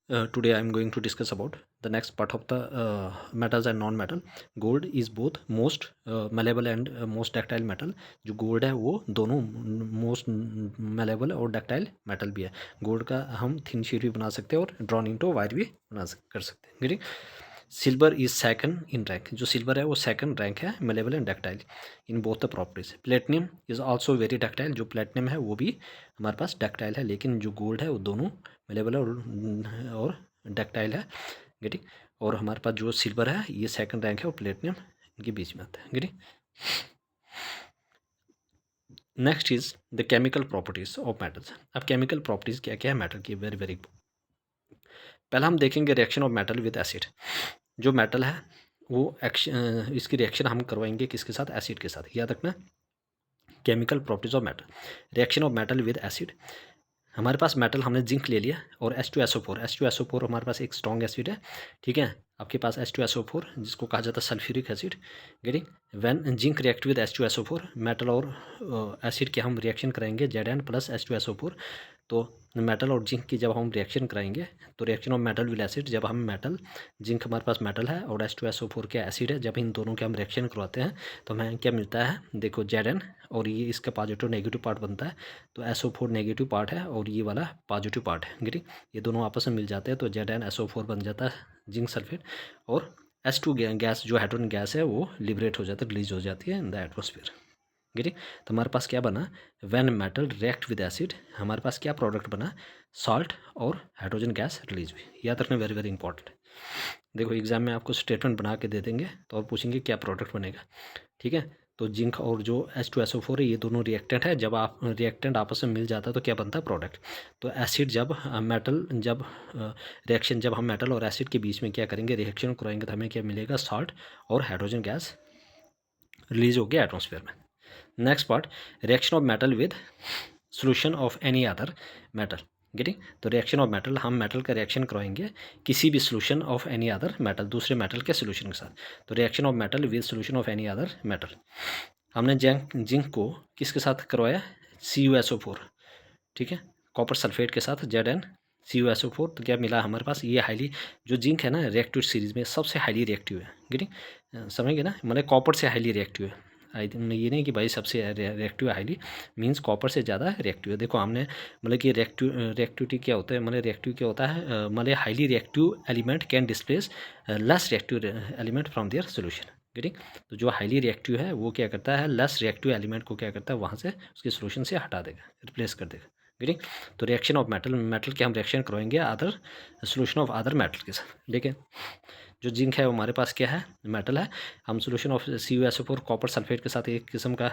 Today I am going to discuss about the next part of the metals and non-metal. Gold is both most malleable and most ductile metal. जो gold है वो दोनों most malleable और ductile metal भी है. Gold का हम thin sheet भी बना सकते हैं और ड्रॉन इंटू वायर भी कर सकते हैं. ठीक. Silver is second in rank. जो सिल्वर है वो सेकंड रैंक है malleable and ductile in both the properties. Platinum is also very ductile. जो प्लेटिनियम है वो भी हमारे पास डक्टाइल है, लेकिन जो गोल्ड है वो दोनों मेलेबल और डक्टाइल है. गेटिंग. और हमारे पास जो सिल्वर है ये सेकंड रैंक है और प्लेटिनियम इनके बीच में आता है. Getting. Next is the chemical properties of metals. अब केमिकल प्रॉपर्टीज क्या क्या है मेटल की, वेरी वेरी. पहला हम देखेंगे reaction of metal with acid. जो मेटल है वो इसकी रिएक्शन हम करवाएंगे किसके साथ, एसिड के साथ. याद रखना chemical properties of metal. Reaction of metal with acid. हमारे पास मेटल हमने जिंक ले लिया और H2SO4. H2SO4 हमारे पास एक स्ट्रॉन्ग एसिड है. ठीक है, आपके पास H2SO4 जिसको कहा जाता है sulphuric acid. Getting. When zinc react with H2SO4, metal और एसिड के हम रिएक्शन करेंगे Zn प्लस H2SO4. तो मेटल और जिंक की जब हम रिएक्शन कराएंगे तो reaction of metal with acid, जब हम मेटल, जिंक हमारे पास मेटल है और H2SO4 क्या एसिड है, जब इन दोनों के हम रिएक्शन करवाते हैं तो हमें क्या मिलता है, देखो Zn, और ये इसका पॉजिटिव नेगेटिव पार्ट बनता है. तो SO4 नेगेटिव पार्ट है और ये वाला पॉजिटिव पार्ट है. ठीक. ये दोनों आपस में मिल जाते हैं तो ZnSO4 बन जाता है जिंक सल्फेट. और H2 गैस जो हाइड्रोजन गैस है वो लिबरेट हो जाता है, रिलीज हो जाती है इन द एटमोसफियर. ठीक है. तो हमारे पास क्या बना, when metal react with acid, हमारे पास क्या प्रोडक्ट बना, सॉल्ट और हाइड्रोजन गैस रिलीज हुई. याद रखना वेरी वेरी इंपॉर्टेंट. देखो एग्जाम में आपको स्टेटमेंट बना के दे देंगे तो और पूछेंगे क्या प्रोडक्ट बनेगा. ठीक है. तो जिंक और जो H2SO4 है ये दोनों रिएक्टेंट है. जब आप रिएक्टेंट आपस में मिल जाता है तो क्या बनता है, प्रोडक्ट. तो एसिड जब मेटल जब रिएक्शन जब हम मेटल और एसिड के बीच में क्या करेंगे, रिएक्शन कराएंगे तो हमें क्या मिलेगा, सॉल्ट और हाइड्रोजन गैस रिलीज हो गया एटमोसफेयर में. Next part, reaction of metal with solution of any other metal. Getting. तो रिएक्शन ऑफ मेटल, हम मेटल का रिएक्शन करवाएंगे किसी भी solution of any other metal, दूसरे मेटल के सोल्यूशन के साथ. तो reaction of metal with solution of any other metal. हमने जिंक को किसके साथ करवाया, CuSO4. ठीक है, कॉपर सल्फेट के साथ ZnCuSO4. तो क्या मिला हमारे पास, ये हाईली, जो जिंक है ना रिएक्टिव सीरीज में सबसे हाईली रिएक्टिव है. गेटिंग. समझ गए ना, मतलब कॉपर से हाईली रिएक्टिव है. ये नहीं कि भाई सबसे रिएक्टिव हाईली, मींस कॉपर से ज़्यादा रिएक्टिव है. देखो हमने मतलब कि रिएक्टिविटी क्या होता है, मतलब रिएक्टिव क्या होता है, मतलब highly reactive element can displace less reactive element from there solution. Getting. तो जो हाईली रिएक्टिव है वो क्या करता है, लेस रिएक्टिव एलिमेंट को क्या करता है, वहाँ से उसके सोल्यूशन से हटा देगा, रिप्लेस कर देगा. गेटिंग. तो रिएक्शन ऑफ मेटल, मेटल के हम रिएक्शन करवाएंगे other solution of other metal के साथ. ठीक है. जो जिंक है वो हमारे पास क्या है, मेटल है. हम solution of CuSO4 copper sulphate के साथ एक किस्म का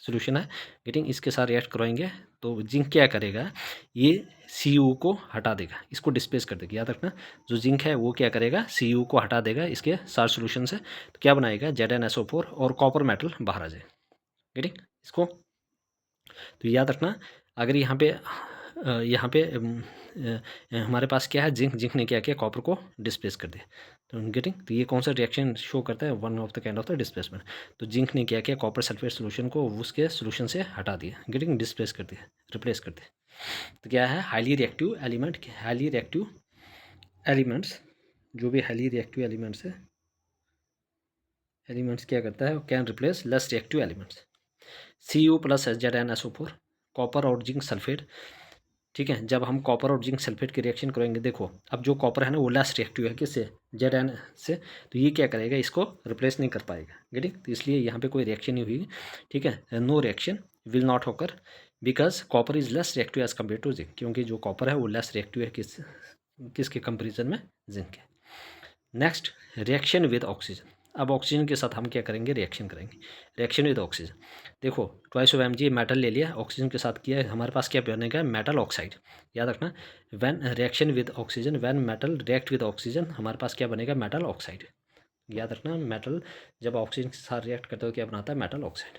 सोल्यूशन है. गेटिंग. इसके साथ रिएक्ट करवाएंगे तो जिंक क्या करेगा, ये Cu को हटा देगा, इसको डिस्प्लेस कर देगा. याद रखना जो जिंक है वो क्या करेगा, Cu को हटा देगा इसके सारे सोल्यूशन से. तो क्या बनाएगा, ZnSO4 और कॉपर मेटल बाहर आ जाए. गेटिंग. इसको तो याद रखना, अगर हमारे पास क्या है, जिंक ने क्या किया, कॉपर को डिस्प्लेस कर दिया. तो गेटिंग. तो ये कौन सा रिएक्शन शो करता है, one of the kind of the displacement. तो जिंक ने क्या किया, कॉपर सल्फेट सोल्यूशन को उसके सोल्यूशन से हटा दिया. गेटिंग. डिस्प्लेस कर दिया, रिप्लेस कर दिया. तो क्या है, हाईली रिएक्टिव एलिमेंट्स, जो भी हाईली रिएक्टिव एलिमेंट्स क्या करता है, can replace less reactive elements. Cu plus ZnSO4, copper और जिंक सल्फेट. ठीक है, जब हम कॉपर और जिंक सल्फेट की रिएक्शन करेंगे, देखो अब जो कॉपर है ना वो लेस रिएक्टिव है किससे, Zn से. तो ये क्या करेगा, इसको रिप्लेस नहीं कर पाएगा. गेटिंग. तो इसलिए यहाँ पे कोई रिएक्शन नहीं हुई. ठीक है, नो रिएक्शन विल नॉट होकर because copper is less reactive as compare to zinc. क्योंकि जो कॉपर है वो लेस रिएक्टिव है किसके कंपेरिजन में, जिंक के. Next, reaction with oxygen. अब ऑक्सीजन के साथ हम क्या करेंगे, रिएक्शन करेंगे. रिएक्शन विद ऑक्सीजन, देखो ट्वाइस ऑफ Mg मेटल ले लिया, ऑक्सीजन के साथ किया, हमारे पास क्या बनेगा, मेटल ऑक्साइड. याद रखना, when reaction with oxygen, when metal react with oxygen, हमारे पास क्या बनेगा, मेटल ऑक्साइड. याद रखना, मेटल जब ऑक्सीजन के साथ रिएक्ट करते हो क्या बनाता है, मेटल ऑक्साइड.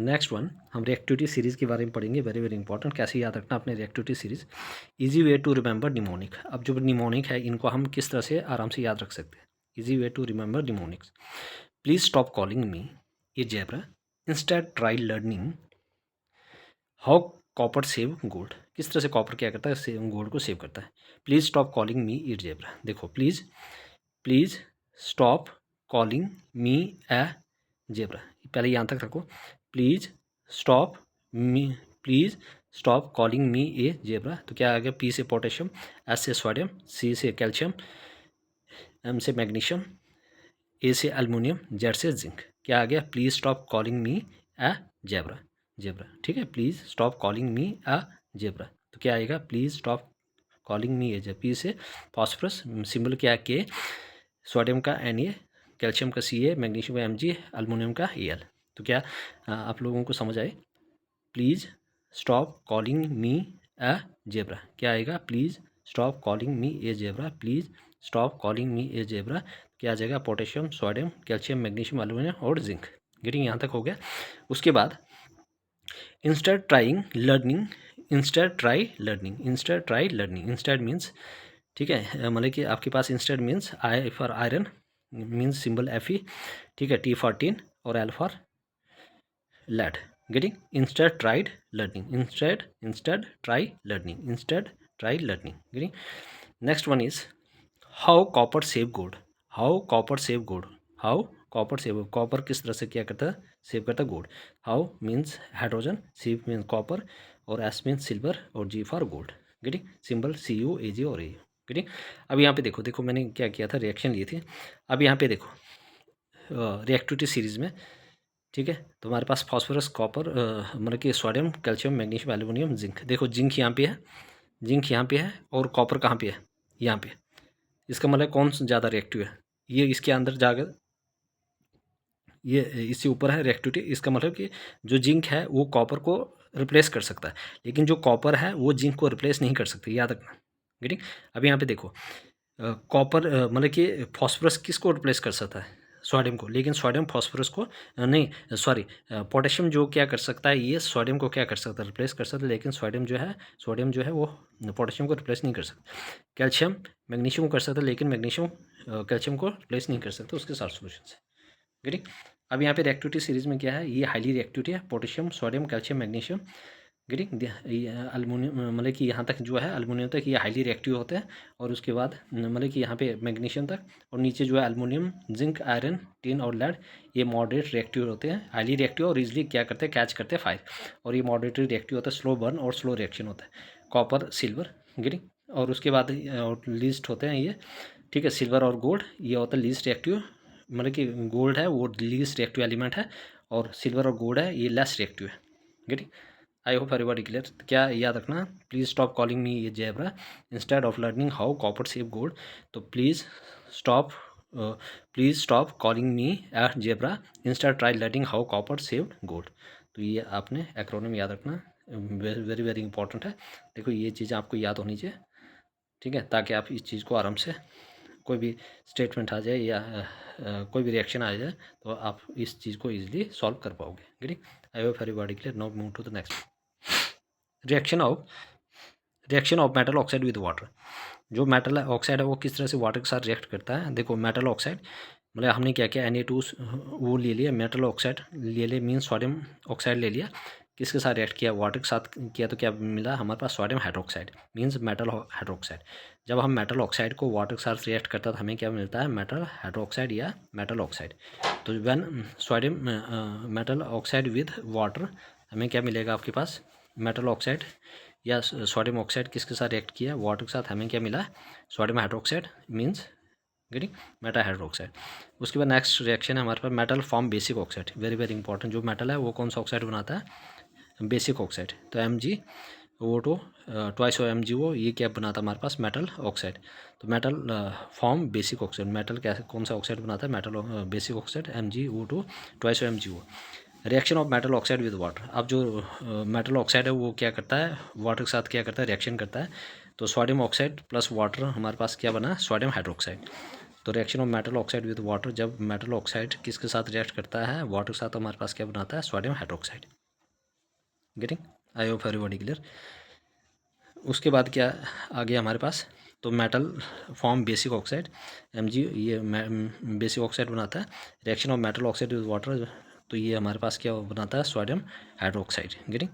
नेक्स्ट वन, हम रिएक्टिविटी सीरीज के बारे में पढ़ेंगे, वेरी वेरी इंपॉर्टेंट. कैसे याद रखना अपने reactivity series, easy way to remember mnemonic. अब जो निमोनिक है इनको हम किस तरह से आराम से याद रख सकते हैं, easy way to remember mnemonics. Please stop calling me a zebra, instead try learning how copper save gold. किस तरह से कॉपर क्या करता है, गोल्ड को सेव करता है। Please stop calling me it zebra. देखो please stop calling me a zebra, पहले यहाँ तक रखो। Please stop me please stop calling me a zebra. तो क्या आ गया, पी से पोटेशियम, एस से सोडियम, सी से कैल्शियम, एम से मैग्नीशियम, ए से एल्युमिनियम, जेड से जिंक। क्या आ गया, please stop calling me a zebra. ठीक है, please stop calling me a zebra. तो क्या आएगा, please stop calling me a zebra. P से फॉस्फोरस, सिंबल क्या है के, सोडियम का Na, कैल्शियम का Ca, मैग्नीशियम का Mg, एल्युमिनियम का Al। तो क्या आप लोगों को समझ आए। Please stop calling me a zebra. क्या आएगा, please stop calling me a zebra. Please stop calling me a zebra. क्या आ जाएगा, potassium, sodium, calcium, magnesium, aluminium और जिंक। गेटिंग, यहाँ तक हो गया। उसके बाद instead trying learning, instead try learning, instead try learning. Instead means, ठीक है, मतलब कि आपके पास instead means I for iron, means symbol Fe, ठीक है, T फॉर टीन और L for lead. Getting, instead tried learning, instead try learning, instead try learning. Getting, next one is how copper save gold, how copper save gold, how copper save, copper किस तरह से क्या करता है, save करता है gold. How means hydrogen, C means copper और S means silver और G for gold. Getting, symbol Cu, Ag और A। गेटिंग, अब यहाँ पे देखो मैंने क्या किया था, रिएक्शन लिए थे। अब यहाँ पे देखो रिएक्टिविटी सीरीज में, ठीक है, तो हमारे पास फॉस्फोरस, कॉपर, मतलब कि sodium, calcium, magnesium, aluminium, zinc. देखो जिंक यहाँ पे है, जिंक यहाँ पे है और कॉपर कहाँ पे है, यहाँ पे। इसका मतलब कौन ज़्यादा रिएक्टिव है, ये इसके अंदर जाकर ये इससे ऊपर है रिएक्टिविटी। इसका मतलब कि जो जिंक है वो कॉपर को रिप्लेस कर सकता है, लेकिन जो कॉपर है वो जिंक को रिप्लेस नहीं कर सकती, याद रखना। गेटिंग, अब यहाँ पे देखो कॉपर मतलब कि फॉस्फोरस किसको रिप्लेस कर सकता है, सोडियम को, लेकिन सोडियम फॉस्फोरस को नहीं, सॉरी, पोटेशियम जो क्या कर सकता है, ये सोडियम को क्या कर सकता है, रिप्लेस कर सकता है, लेकिन सोडियम जो है वो पोटेशियम को रिप्लेस नहीं कर सकता। कैल्शियम मैग्नीशियम को कर सकता है, लेकिन मैग्नीशियम कैल्शियम को रिप्लेस नहीं कर सकता उसके साथ सोल्यूशन से। गेटिंग, अब यहाँ पे रिएक्टिविटी सीरीज में क्या है, ये हाईली रिएक्टिविटी है, potassium, sodium, calcium, magnesium. Getting, aluminium, मतलब कि यहाँ तक जो है अल्मोनियम तक ये हाईली रिएक्टिव होते हैं, और उसके बाद मतलब कि यहाँ पे मैग्नीशियम तक, और नीचे जो है अल्मोनियम, जिंक, आयरन, टिन और लेड, ये मॉडरेट रिएक्टिव होते हैं, हाईली रिएक्टिव और इजीली क्या करते हैं, कैच करते हैं फायर। और ये मॉडरेट रिएक्टिव होता है, स्लो बर्न और स्लो रिएक्शन होता है, कॉपर, सिल्वर। गेटिंग, और उसके बाद लीस्ट होते हैं ये, ठीक है, सिल्वर और गोल्ड, ये होता है लीस्ट रिएक्टिव, मतलब कि गोल्ड है वो लीस्ट रिएक्टिव एलिमेंट है, और सिल्वर और गोल्ड है ये लेस रिएक्टिव है। Getting, I hope everybody clear. क्या याद रखना, प्लीज़ स्टॉप कॉलिंग मी ये zebra instead of learning how copper save gold. तो please stop calling me at zebra instead try learning how copper save gold. तो ये आपने acronym याद रखना, वेरी वेरी इंपॉर्टेंट है। देखो ये चीज़ें आपको याद होनी चाहिए, ठीक है, ताकि आप इस चीज़ को आराम से, कोई भी स्टेटमेंट आ जाए या कोई भी रिएक्शन आ जाए तो आप इस चीज़ को ईजिली सॉल्व कर पाओगे। Getting, I hope everybody clear. Now move to the next, reaction of metal oxide with water. जो मेटल ऑक्साइड है वो किस तरह से वाटर के साथ रिएक्ट करता है। देखो मेटल ऑक्साइड मतलब हमने क्या किया, Na2 वो ले लिया, मेटल ऑक्साइड ले लिया, मीन सोडियम ऑक्साइड ले लिया, किसके साथ रिएक्ट किया, वाटर के साथ किया, तो क्या मिला हमारे पास, sodium hydroxide, means metal hydroxide. जब हम मेटल ऑक्साइड को वाटर के साथ रिएक्ट करता है तो हमें क्या मिलता है, मेटल हाइड्रोक्साइड या मेटल ऑक्साइड। तो when sodium metal oxide with water, हमें क्या मिलेगा आपके पास, मेटल ऑक्साइड या सोडियम ऑक्साइड किसके साथ रिएक्ट किया, वाटर के साथ, हमें क्या मिला, sodium hydroxide, means getting metal hydroxide. उसके बाद नेक्स्ट रिएक्शन है हमारे पास, metal form basic oxide, very very important. जो मेटल है वो कौन सा ऑक्साइड बनाता है, बेसिक ऑक्साइड। तो MgO2 ट्वाइस ऑफ MgO, ये क्या बनाता है हमारे पास, मेटल ऑक्साइड। तो metal form basic oxide, metal क्या कौन सा ऑक्साइड बनाता है, metal basic oxide, MgO2 twice of MgO। Reaction of metal oxide with water. अब जो मेटल ऑक्साइड है वो क्या करता है, वाटर के साथ क्या करता है, रिएक्शन करता है। तो सोडियम ऑक्साइड प्लस वाटर हमारे पास क्या बना, सोडियम हाइड्रोक्साइड। तो reaction of metal oxide with water, जब मेटल ऑक्साइड किसके साथ रिएक्ट करता है, वाटर के साथ, तो हमारे पास क्या बनाता है, sodium hydroxide. Getting, I hope everybody clear. उसके बाद क्या आ गया हमारे पास, तो metal form basic oxide, Mg, ये बेसिक ऑक्साइड बनाता है। Reaction of metal oxide with water, तो ये हमारे पास क्या बनाता है, sodium hydroxide. Getting,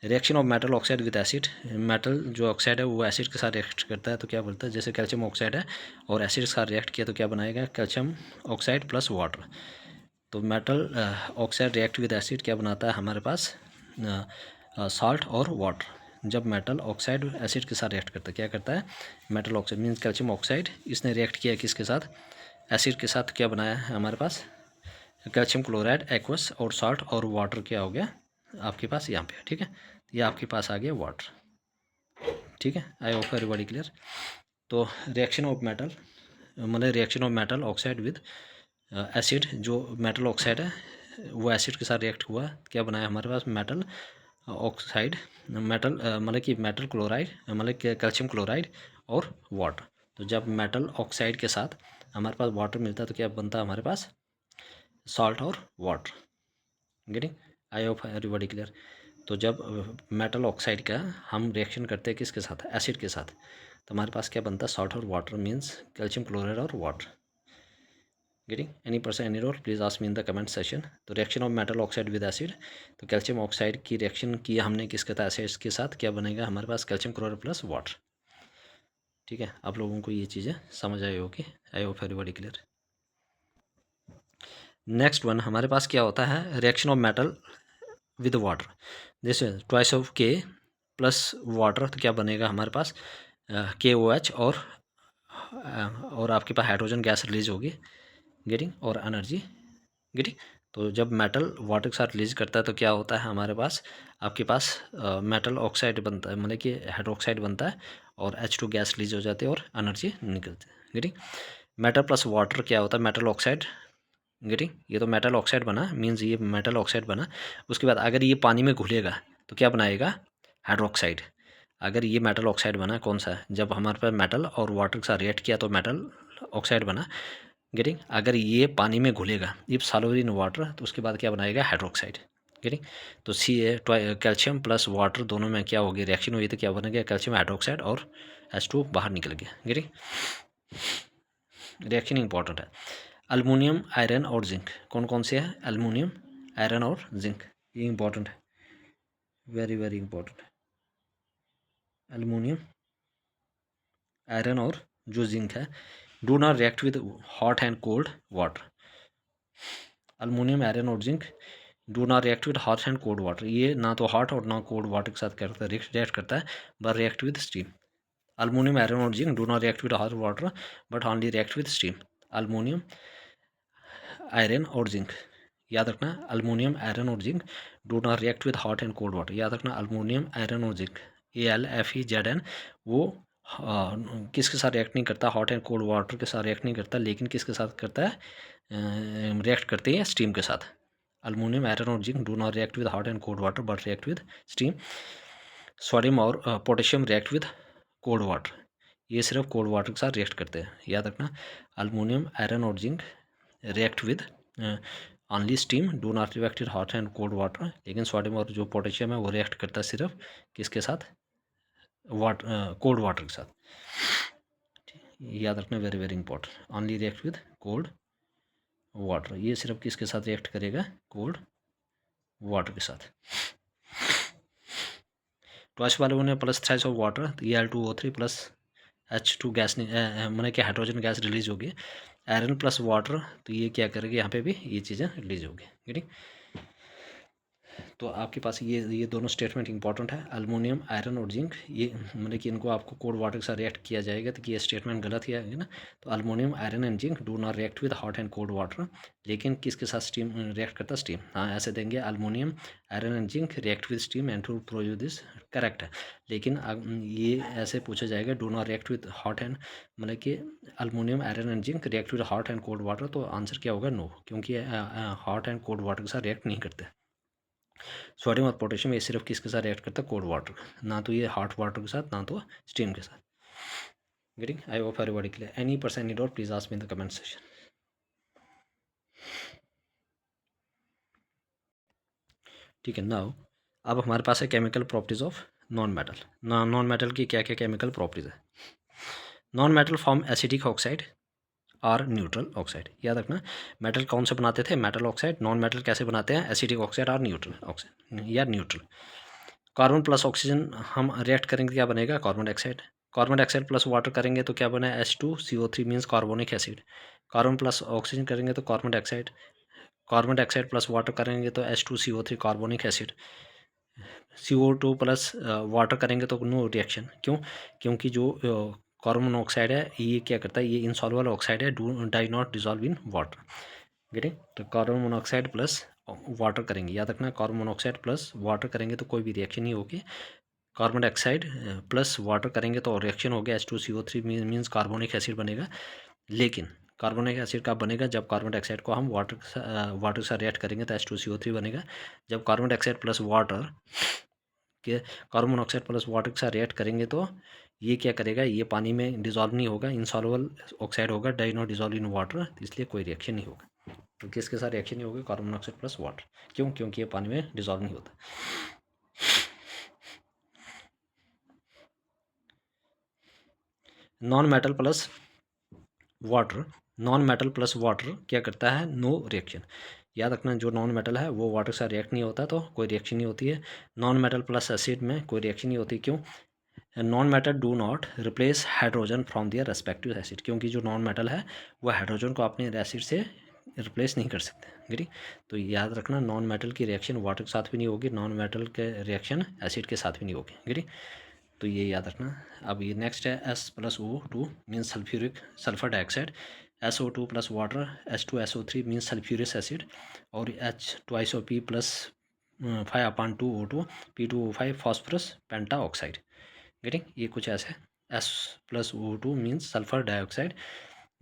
reaction of metal oxide with acid, metal जो ऑक्साइड है वो एसिड के साथ रिएक्ट करता है तो क्या बोलता है, जैसे कैल्शियम ऑक्साइड है और एसिड के साथ रिएक्ट किया तो क्या बनाएगा, कैल्शियम ऑक्साइड प्लस वाटर। तो metal oxide react with acid क्या बनाता है हमारे पास, सॉल्ट और वाटर। जब मेटल ऑक्साइड एसिड के साथ रिएक्ट करता है क्या करता है, metal oxide means calcium oxide, इसने रिएक्ट किया किसके साथ, एसिड के साथ, क्या बनाया है हमारे पास, कैल्शियम क्लोराइड एक्वस, और सॉल्ट और वाटर क्या हो गया आपके पास यहाँ पे, ठीक है। ये आपके पास आ गया वाटर, ठीक है। आई होप एवरीबॉडी क्लियर। तो रिएक्शन ऑफ मेटल मतलब reaction of metal oxide with acid, जो मेटल ऑक्साइड है वो एसिड के साथ रिएक्ट हुआ, क्या बनाया हमारे पास, मेटल ऑक्साइड, मेटल मतलब कि मेटल क्लोराइड मतलब कैल्शियम क्लोराइड और वाटर। तो जब मेटल ऑक्साइड के साथ हमारे पास वाटर मिलता है तो क्या बनता है हमारे पास, सॉल्ट और water. Getting, I hope everybody clear. तो जब मेटल ऑक्साइड का हम रिएक्शन करते हैं किसके साथ, एसिड के साथ, तो हमारे पास क्या बनता है, सॉल्ट और वाटर मीन्स कैल्शियम क्लोराइड और water. Getting, any person any role please ask me in the comment session. तो reaction of metal oxide with acid, तो कैल्शियम ऑक्साइड की रिएक्शन की हमने किसके साथ, एसिड के साथ, क्या बनेगा हमारे पास, कैल्शियम क्लोराइड प्लस वाटर। ठीक है, आप लोगों को ये चीज़ें समझ आई होगी, आई hope everybody clear. Next one हमारे पास क्या होता है, reaction of metal with water, जैसे ट्वाइस ऑफ के प्लस वाटर, तो क्या बनेगा हमारे पास, KOH, और आपके पास हाइड्रोजन गैस रिलीज होगी, गेटिंग, और एनर्जी, गेटिंग। तो जब मेटल वाटर के साथ रिलीज करता है तो क्या होता है हमारे पास, आपके पास मेटल ऑक्साइड बनता है, मतलब कि हाइड्रोक्साइड बनता है और H2 गैस रिलीज हो जाती है और एनर्जी निकलती है, गेटिंग। मेटल प्लस वाटर क्या होता है, मेटल ऑक्साइड, गेटिंग। ये तो मेटल ऑक्साइड बना, मीन्स ये मेटल ऑक्साइड बना। उसके बाद अगर ये पानी में घुलेगा तो क्या बनाएगा, हाइड्रोक्साइड। अगर ये मेटल ऑक्साइड बना, कौन सा, जब हमारे पास मेटल और वाटर के साथ रिएक्ट किया तो मेटल ऑक्साइड बना, गेटिंग। अगर ये पानी में घुलेगा, इफ सॉल्युबल इन वाटर, तो उसके बाद क्या बनाएगा, हाइड्रोक्साइड, गेटिंग। तो कैल्शियम प्लस वाटर दोनों में क्या होगी, रिएक्शन हुई तो क्या बनेगा, कैल्शियम हाइड्रोक्साइड और H2 बाहर निकल गया, गेटिंग। रिएक्शन इंपॉर्टेंट है। अल्मोनियम, आयरन और जिंक, कौन कौन से हैं, अल्मोनियम, आयरन और जिंक, ये इंपॉर्टेंट है, वेरी वेरी इंपॉर्टेंट है। अल्मोनियम, आयरन और जो जिंक है, do not react with hot and cold water. Aluminium, iron और zinc do not react with hot and cold water, ये ना तो हॉट और ना कोल्ड वाटर के साथ करता है, रिएक्ट करता है, but react with steam. Aluminium, iron और zinc do not react with hot water but only react with steam. Aluminium, iron और जिंक, याद रखना, अल्मोनियम, आयरन और zinc do not react with hot and cold water, याद रखना, aluminium, iron और zinc, AlFeZn, वो किसके साथ रिएक्ट नहीं करता, हॉट एंड कोल्ड वाटर के साथ रिएक्ट नहीं करता, लेकिन किसके साथ करता है, रिएक्ट करते हैं स्टीम के साथ। अल्मोनियम, आयरन और zinc do not react with hot and cold water but react with steam. Sodium और potassium react with cold water, ये सिर्फ कोल्ड वाटर के साथ रिएक्ट करते हैं, याद रखना। अल्मोनियम, आयरन और zinc react with only steam, do not react with hot and cold water, लेकिन सोडियम और जो पोटेशियम है वो रिएक्ट करता है सिर्फ किसके साथ, कोल्ड वाटर के साथ, याद रखना, very very important. Only react with cold water, ये सिर्फ किसके साथ रिएक्ट करेगा, कोल्ड वाटर के साथ। ट्वाइस वाले ने प्लस थ्राइस ऑफ वाटर, तो Al2O3 प्लस H2 गैस मैंने क्या हाइड्रोजन गैस रिलीज होगी। आयरन प्लस वाटर, तो ये क्या करेगी, यहाँ पे भी ये चीज़ें रिलीज होगी, ठीक। तो आपके पास ये दोनों स्टेटमेंट इंपॉर्टेंट है, अल्मोनियम, आयरन और जिंक, ये मतलब कि इनको आपको कोल्ड वाटर के साथ रिएक्ट किया जाएगा तो ये स्टेटमेंट गलत ही आएगा ना। तो aluminium, iron and zinc do not react with hot and cold water, लेकिन किसके साथ स्टीम रिएक्ट करता है, स्टीम। हाँ, ऐसे देंगे, aluminium, iron and zinc react with steam and to produce this, correct है। लेकिन ये ऐसे पूछा जाएगा, do not react with hot and, मतलब कि aluminium, iron and zinc react with hot and cold water, तो आंसर क्या होगा, नो, क्योंकि हॉट एंड कोल्ड वाटर के साथ रिएक्ट नहीं करते। सोडियम और पोटेशियम ये सिर्फ किसके साथ रिएक्ट करता है, कोल्ड वाटर, ना तो ये हॉट वाटर के साथ ना तो स्टीम के साथ, getting. I hope everybody clear. Any person any doubt please ask me in the comment session. ठीक है, नाउ अब हमारे पास है chemical properties of non metal. Non metal की क्या क्या केमिकल प्रॉपर्टीज है। Non metal form acidic oxide और न्यूट्रल ऑक्साइड, याद रखना। मेटल कौन से बनाते थे, मेटल ऑक्साइड। नॉन मेटल कैसे बनाते हैं, एसिडिक ऑक्साइड और न्यूट्रल ऑक्साइड या न्यूट्रल। कार्बन प्लस ऑक्सीजन हम रिएक्ट करेंगे क्या बनेगा, carbon dioxide. Carbon dioxide plus water करेंगे तो क्या बना, H2CO3 means carbonic acid. Carbon plus oxygen करेंगे तो carbon dioxide. Carbon dioxide plus water करेंगे तो H2CO3 carbonic acid. CO2 plus water करेंगे तो नो रिएक्शन, क्यों, क्योंकि जो कार्बन मोनोऑक्साइड है ये क्या करता है, ये इनसॉल्युबल ऑक्साइड है, die not dissolve in water. Getting, तो कार्बन मोनोऑक्साइड प्लस वाटर करेंगे, याद रखना कार्बन मोनोऑक्साइड प्लस वाटर करेंगे तो कोई भी रिएक्शन नहीं होगी। कार्बन डाइऑक्साइड प्लस वाटर करेंगे तो रिएक्शन हो गया, H2CO3 मीन्स कार्बोनिक एसिड बनेगा। लेकिन कार्बोनिक एसिड कब बनेगा, जब कार्बन डाइऑक्साइड को हम वाटर के साथ रिएक्ट करेंगे तो H2CO3 बनेगा। जब कार्बन डाइऑक्साइड प्लस वाटर के कार्बन मोनोऑक्साइड प्लस वाटर के साथ रिएक्ट करेंगे तो ये क्या करेगा, ये पानी में डिजॉल्व नहीं होगा, इनसॉल्युबल ऑक्साइड होगा, die not dissolve in water, इसलिए कोई रिएक्शन नहीं होगा। तो किसके साथ रिएक्शन नहीं होगा, कार्बन मोनोऑक्साइड प्लस वाटर, क्यों, क्योंकि ये पानी में डिजॉल्व नहीं होता। Non metal plus water, non metal plus water क्या करता है, नो रिएक्शन। याद रखना जो नॉन मेटल है वो वाटर के साथ रिएक्ट नहीं होता, तो कोई रिएक्शन नहीं होती है। नॉन मेटल प्लस एसिड में कोई रिएक्शन नहीं होती, क्यों, non metal do not replace hydrogen from their respective acid, क्योंकि जो नॉन मेटल है वो हाइड्रोजन को अपने एसिड से रिप्लेस नहीं कर सकते। गिरी, तो याद रखना नॉन मेटल की रिएक्शन वाटर के साथ भी नहीं होगी, नॉन मेटल के रिएक्शन एसिड के साथ भी नहीं होगी। गिरी, तो ये याद रखना। अब ये नेक्स्ट है S+O2 means sulphur dioxide. SO2 plus water, H2SO3 means sulphuric acid, और H2SO P plus 5/2O2 P2O5 phosphorus पेंटा ऑक्साइड। गेटिंग, ये कुछ ऐसे है। S+O2 means sulphur dioxide,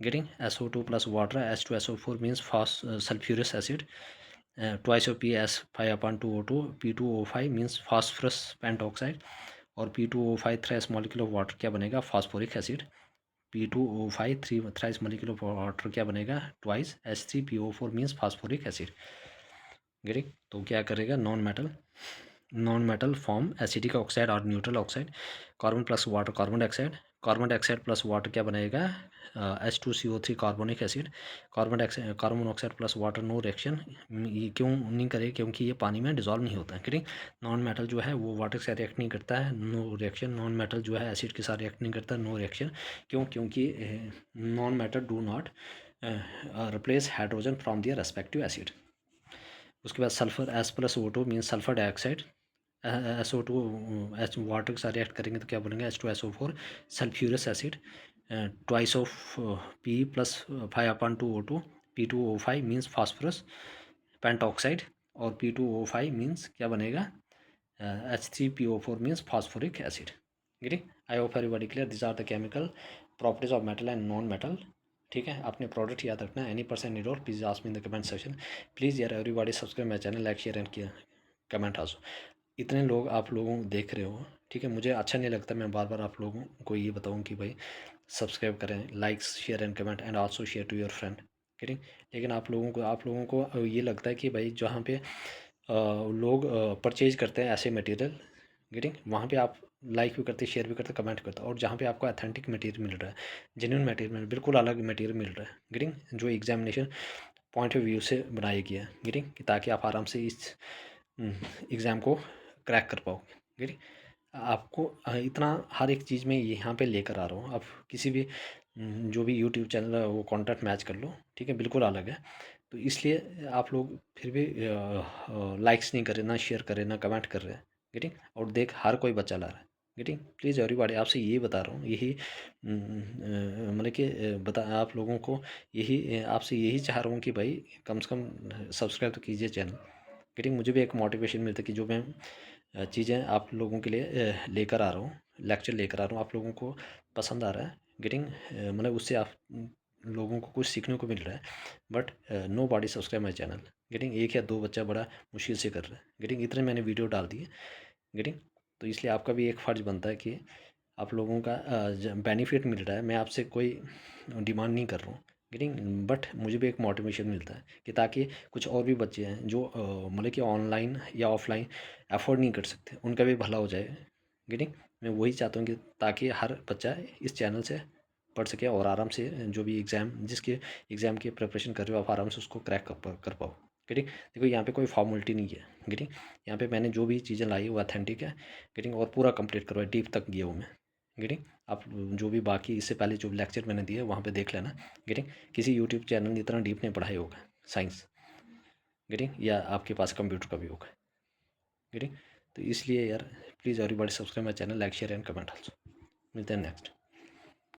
getting, SO2 plus water, H2SO4 means sulphuric acid, twice of P S 5/2O2 P2O5 means phosphorus pentoxide, और P2O5 thrice molecule of water क्या बनेगा, phosphoric acid. P2O5 thrice molecule of water क्या बनेगा, twice H3PO4 means phosphoric acid. Getting, तो क्या करेगा, non metal form acidic oxide और neutral oxide. Carbon plus water carbon dioxide, carbon dioxide plus water क्या बनेगा, H2CO3 carbonic acid. Carbon monoxide plus water no reaction, ये क्यों नहीं करे, क्योंकि ये पानी में डिजॉल्व नहीं होता है। ठीक, नॉन मेटल जो है वो वाटर के साथ रिएक्ट नहीं करता है, नो रिएक्शन। नॉन मेटल जो है एसिड के साथ रिएक्ट नहीं करता, नो रिएक्शन, क्यों, क्योंकि non metal do not replace hydrogen from their respective acid. उसके बाद sulphur, S+O2 means sulphur dioxide, SO2 water के साथ रिएक्ट करेंगे तो क्या बनेगा, H2SO4 sulphurous acid, twice of P plus 5/2O2 P2O5 means phosphorus pentoxide, और P2O5 मीन्स क्या बनेगा, H3PO4 means phosphoric acid. Getting, I hope everybody clear, this are the chemical properties of metal and non metal. ठीक है, अपने product याद रखना, any person need और please ask me in the comment section. Please यार everybody subscribe my channel, like share and किया comment also. इतने लोग आप लोगों देख रहे हो, ठीक है, मुझे अच्छा नहीं लगता मैं बार बार आप लोगों को ये बताऊं कि भाई सब्सक्राइब करें, likes share and comment and also share to your friend. ठीक, लेकिन आप लोगों को ये लगता है कि भाई जहाँ पे लोग परचेज करते हैं ऐसे मटेरियल, गेटिंग, वहाँ पे आप लाइक भी करते, शेयर भी करते, कमेंट करते, और जहाँ पे आपको अथेंटिक मटेरियल मिल रहा है, जेन्युइन मटेरियल, बिल्कुल अलग मटेरियल मिल रहा है, गेटिंग, जो एग्जामिनेशन पॉइंट ऑफ व्यू से बनाया गया है, गेटिंग, ताकि आप आराम से इस एग्ज़ाम को क्रैक कर पाओ। गेटिंग, आपको इतना हर एक चीज़ में यहाँ पे लेकर आ रहा हूँ। आप किसी भी जो भी यूट्यूब चैनल है वो कंटेंट मैच कर लो, ठीक है, बिल्कुल अलग है। तो इसलिए आप लोग फिर भी लाइक्स नहीं कर रहे, ना शेयर कर रहे, ना कमेंट कर रहे हैं, गेटिंग, और देख हर कोई बच्चा ला रहा है, गेटिंग। प्लीज़ एवरीबॉडी, आपसे यही बता रहा हूँ, यही मतलब कि बता आप लोगों को, यही आपसे यही चाह रहा हूँ कि भाई कम से कम सब्सक्राइब तो कीजिए चैनल, गेटिंग। मुझे भी एक मोटिवेशन मिलता है कि जो मैं चीज़ें आप लोगों के लिए लेकर आ रहा हूँ, लेक्चर लेकर आ रहा हूँ, आप लोगों को पसंद आ रहा है, गेटिंग, मतलब उससे आप लोगों को कुछ सीखने को मिल रहा है। But nobody subscribe my channel, getting, एक या दो बच्चा बड़ा मुश्किल से कर रहा है, गेटिंग, इतने मैंने वीडियो डाल दिए, गेटिंग। तो इसलिए आपका भी एक फ़र्ज़ बनता है कि आप लोगों का बेनिफिट मिल रहा है, मैं आपसे कोई डिमांड नहीं कर रहा हूँ, गेटिंग, बट मुझे भी एक मोटिवेशन मिलता है कि ताकि कुछ और भी बच्चे हैं जो मतलब कि ऑनलाइन या ऑफलाइन अफोर्ड नहीं कर सकते, उनका भी भला हो जाए, गेटिंग। मैं वही चाहता हूँ कि ताकि हर बच्चा इस चैनल से पढ़ सके और आराम से जो भी एग्ज़ाम जिसके एग्ज़ाम की प्रिपरेशन कर रहे हो आप आराम से उसको क्रैक कर पाओ। गेटिंग। देखो यहाँ पे कोई फॉर्मेलिटी नहीं है, गेटिंग। यहाँ पे मैंने जो भी चीज़ें लाई वो ऑथेंटिक है, गेटिंग, और पूरा कंप्लीट करवाया, डीप तक गया हूँ मैं, गेटिंग। आप जो भी बाकी इससे पहले जो लेक्चर मैंने दिए वहाँ पे देख लेना, गेटिंग। किसी यूट्यूब चैनल ने इतना डीप नहीं पढ़ाई होगा साइंस, गेटिंग, या आपके पास कंप्यूटर का भी होगा, गेटिंग। तो इसलिए यार please everybody subscribe my channel, like share and comment also. मिलते हैं नेक्स्ट।